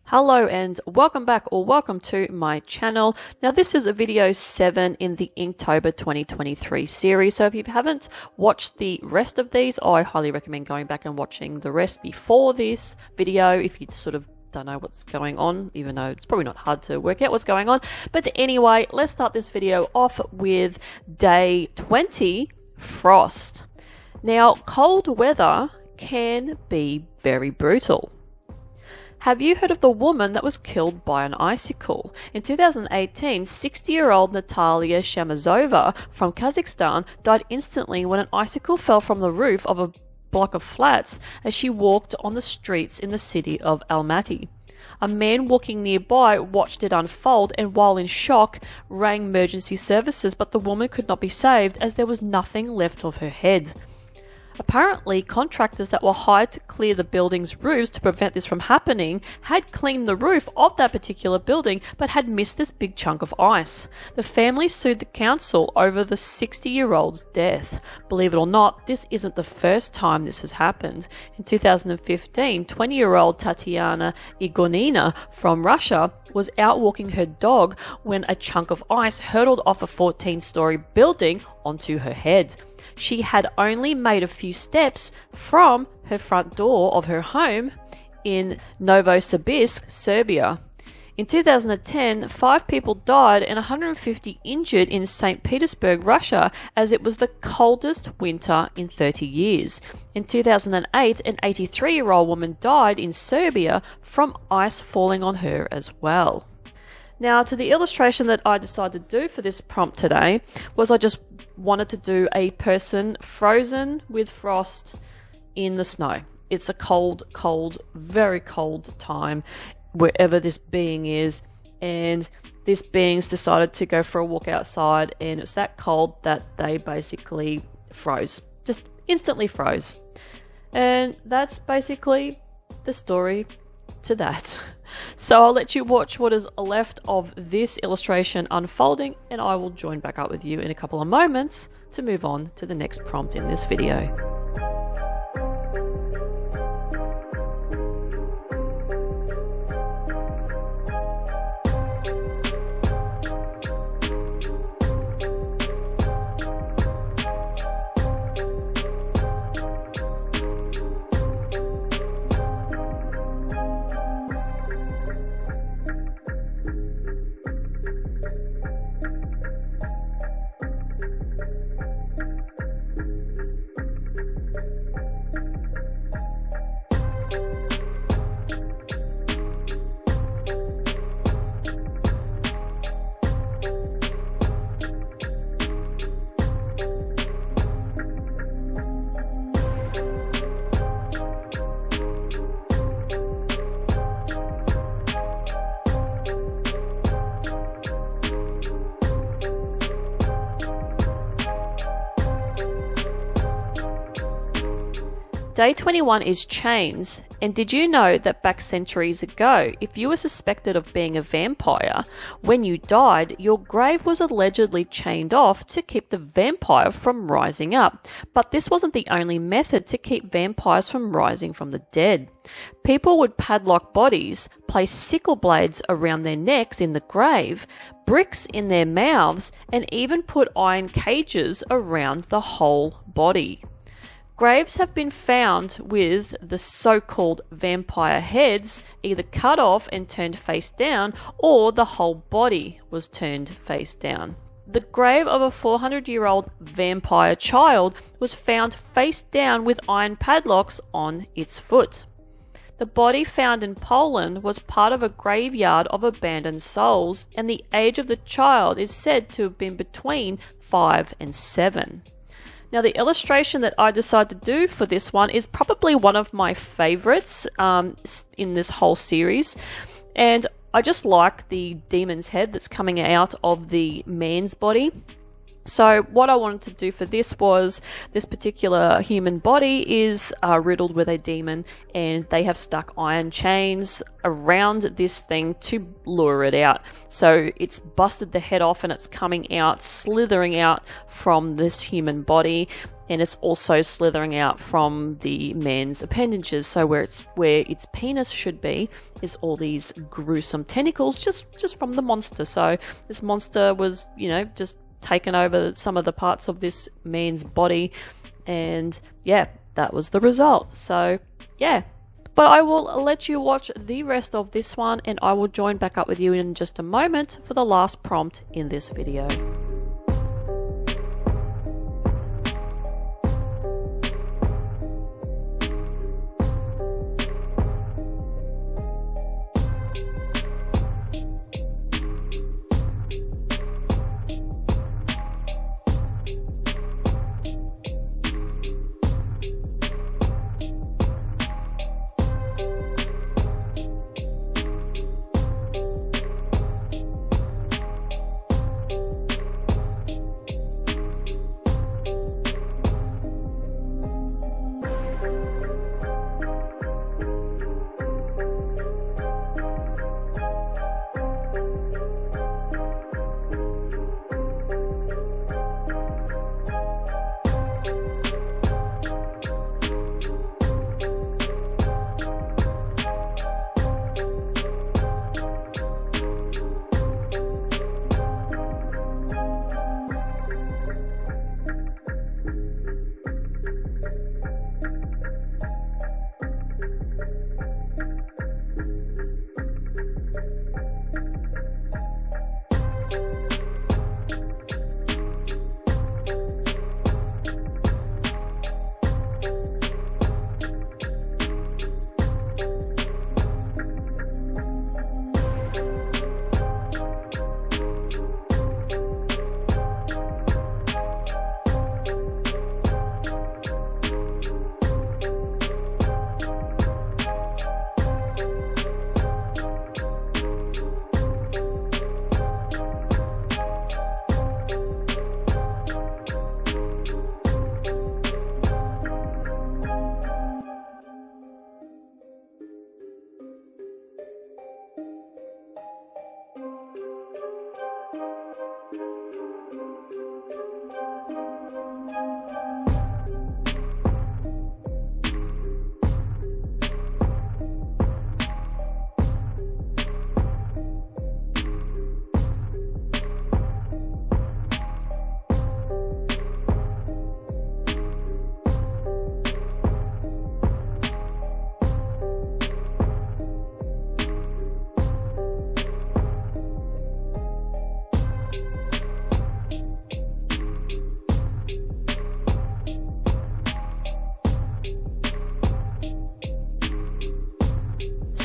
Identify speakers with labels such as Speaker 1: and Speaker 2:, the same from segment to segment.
Speaker 1: Hello and welcome back or welcome to my channel. Now this is a video 7 in the Inktober 2023 series. So if you haven't watched the rest of these, I highly recommend going back and watching the rest before this video if you sort of don't know what's going on, even though it's probably not hard to work out what's going on. But anyway, let's start this video off with day 20, frost. Now cold weather can be very brutal. Have you heard of the woman that was killed by an icicle? In 2018, 60-year-old Natalia Shamazova from Kazakhstan died instantly when an icicle fell from the roof of a block of flats as she walked on the streets in the city of Almaty. A man walking nearby watched it unfold and, while in shock, rang emergency services, but the woman could not be saved as there was nothing left of her head. Apparently, contractors that were hired to clear the building's roofs to prevent this from happening had cleaned the roof of that particular building but had missed this big chunk of ice. The family sued the council over the 60-year-old's death. Believe it or not, this isn't the first time this has happened. In 2015, 20-year-old Tatiana Igonina from Russia was out walking her dog when a chunk of ice hurtled off a 14-story building onto her head. She had only made a few steps from her front door of her home in Novosibirsk, Serbia. In 2010, 5 people died and 150 injured in St. Petersburg, Russia, as it was the coldest winter in 30 years. In 2008, an 83-year-old woman died in Serbia from ice falling on her as well. Now, to the illustration that I decided to do for this prompt today was I just wanted to do a person frozen with frost in the snow. It's a cold, very cold time wherever this being is, and this being's decided to go for a walk outside, and it's that cold that they basically froze. Just instantly froze. And that's basically the story to that. So I'll let you watch what is left of this illustration unfolding, and I will join back up with you in a couple of moments to move on to the next prompt in this video. Day 21 is chains, and did you know that back centuries ago, if you were suspected of being a vampire, when you died, your grave was allegedly chained off to keep the vampire from rising up. But this wasn't the only method to keep vampires from rising from the dead. People would padlock bodies, place sickle blades around their necks in the grave, bricks in their mouths, and even put iron cages around the whole body. Graves have been found with the so-called vampire heads either cut off and turned face down, or the whole body was turned face down. The grave of a 400-year-old vampire child was found face down with iron padlocks on its foot. The body found in Poland was part of a graveyard of abandoned souls, and the age of the child is said to have been between 5 and 7. Now, the illustration that I decided to do for this one is probably one of my favorites in this whole series. And I just like the demon's head that's coming out of the man's body. So what I wanted to do for this was, this particular human body is riddled with a demon, and they have stuck iron chains around this thing to lure it out. So it's busted the head off and it's coming out, slithering out from this human body. and it's also slithering out from the man's appendages. So where its penis should be is all these gruesome tentacles just from the monster. So this monster was, you know, just taken over some of the parts of this man's body, and yeah, that was the result. So yeah, but I will let you watch the rest of this one, and I will join back up with you in just a moment for the last prompt in this video.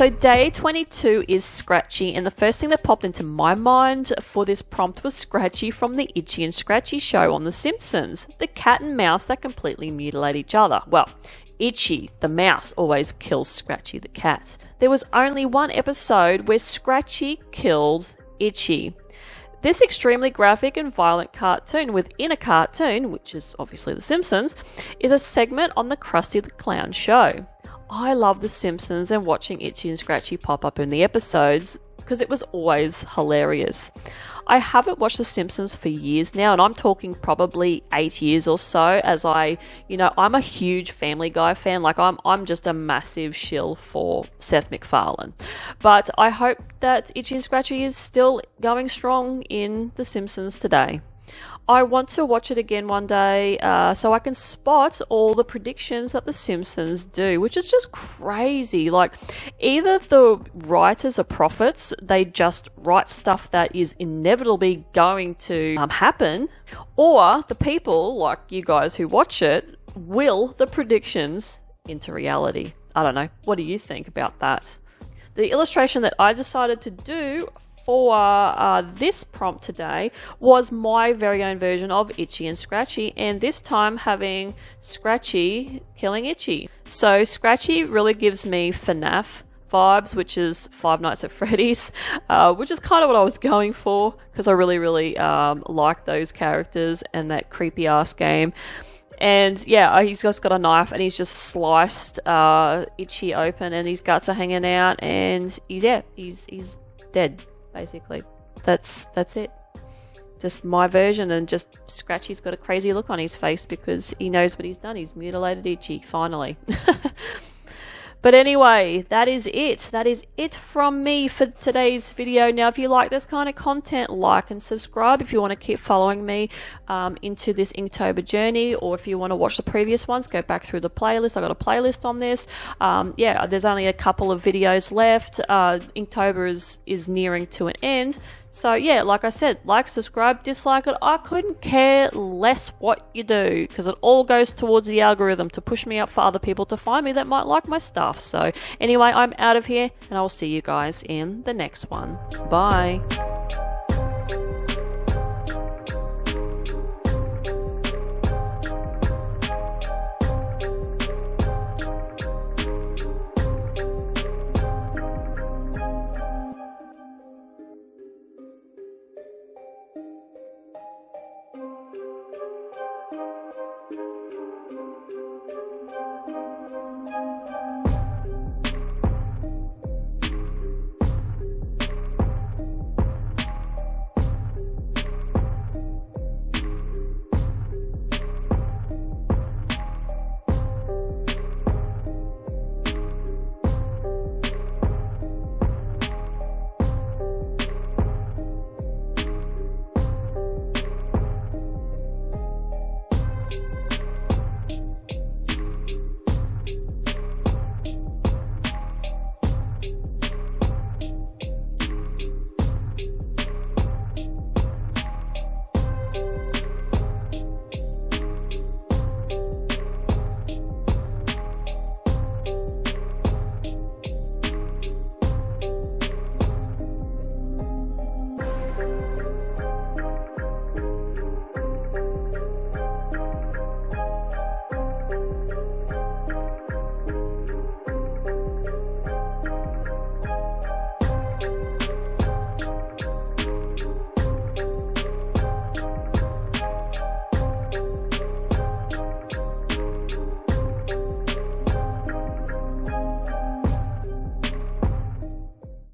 Speaker 1: So day 22 is Scratchy, and the first thing that popped into my mind for this prompt was Scratchy from the Itchy and Scratchy show on The Simpsons, the cat and mouse that completely mutilate each other. Well, Itchy, the mouse, always kills Scratchy, the cat. There was only one episode where Scratchy kills Itchy. This extremely graphic and violent cartoon within a cartoon, which is obviously The Simpsons, is a segment on the Krusty the Clown show. I love The Simpsons and watching Itchy and Scratchy pop up in the episodes because it was always hilarious. I haven't watched The Simpsons for years now, and I'm talking probably 8 years or so, as I'm a huge Family Guy fan. Like, I'm just a massive shill for Seth MacFarlane. But I hope that Itchy and Scratchy is still going strong in The Simpsons today. I want to watch it again one day so I can spot all the predictions that The Simpsons do, which is just crazy. Like, either the writers are prophets, they just write stuff that is inevitably going to happen, or the people, like you guys who watch it, will the predictions into reality. I don't know. What do you think about that? The illustration that I decided to do for this prompt today was my very own version of Itchy and Scratchy, and this time having Scratchy killing Itchy. So Scratchy really gives me FNAF vibes, which is Five Nights at Freddy's, which is kind of what I was going for because I really like those characters and that creepy ass game. And yeah, he's just got a knife and he's just sliced Itchy open and his guts are hanging out, and he's dead. Basically, that's it. just my version, and just Scratchy's got a crazy look on his face because he knows what he's done. He's mutilated Itchy, finally. But anyway, that is it. That is it from me for today's video. Now, if you like this kind of content, like and subscribe if you want to keep following me into this Inktober journey, or if you want to watch the previous ones, go back through the playlist. I got a playlist on this. Yeah, there's only a couple of videos left. Inktober is nearing to an end. So yeah, like I said, like, subscribe, dislike it. I couldn't care less what you do, because it all goes towards the algorithm to push me up for other people to find me that might like my stuff. So anyway, I'm out of here, and I'll see you guys in the next one. Bye.